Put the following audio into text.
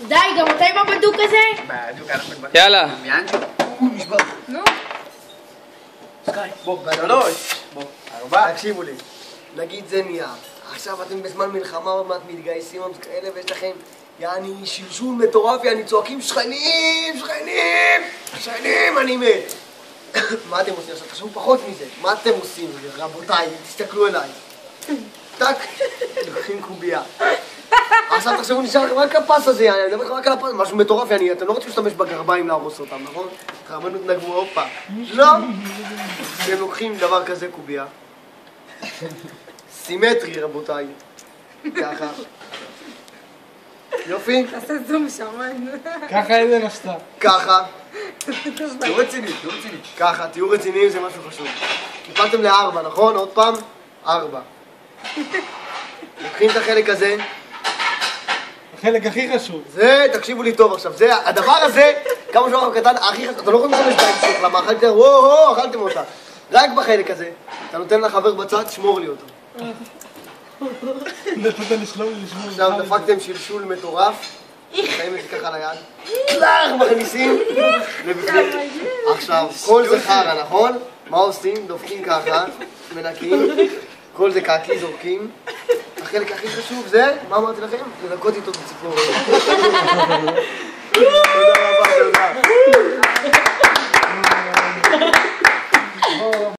די, גם אתה עם הבדוק הזה? יאללה. נו. בוא, 3. בוא, 4. תקשיבו לי. נגיד זה נהיה. עכשיו אתם בזמן מלחמה עוד מעט מתגייסים כאלה ויש לכם יעני שלשול מטורף, יעני צועקים שכנים, שכנים, שכנים, אני מת. מה אתם עושים עכשיו? תחשבו פחות מזה. מה אתם עושים? רבותיי, תסתכלו אליי. טק, לוקחים קובייה. עכשיו תחשבו, נשאר לכם רק הפס הזה, אני מדבר לכם רק על הפס, משהו מטורף, אתם לא רוצים להשתמש בגרביים להרוס אותם, נכון? רבנות נגבו, הופה. לא! אתם לוקחים דבר כזה קובייה. סימטרי, רבותיי. ככה. יופי? תעשה זום שמן. ככה איזה נשתה. ככה. תהיו רציניים, תהיו רציניים. ככה, תהיו רציניים, זה משהו חשוב. קיפלתם ל4, נכון? עוד פעם? 4. לוקחים את החלק הזה. החלק הכי חשוב. זה, תקשיבו לי טוב עכשיו, זה, הדבר הזה, כמה שהוא קטן, הכי חשוב, אתה לא יכולים להשתמש בהמשך, למה אכלתם, וואו, אכלתם אותה. רק בחלק הזה, אתה נותן לחבר בצד, שמור לי אותו. נתת לשלום לי לשמור. עכשיו דפקתם שלשול מטורף, שמים את זה ככה ליד, קלח, מכניסים לבפנים. עכשיו, כל זה חרא, נכון? מה עושים? דופקים ככה, מנקים, כל זה קקי, זורקים. החלק הכי חשוב זה, מה אמרתי לכם? לנקות איתו את הציפור. תודה רבה, תודה.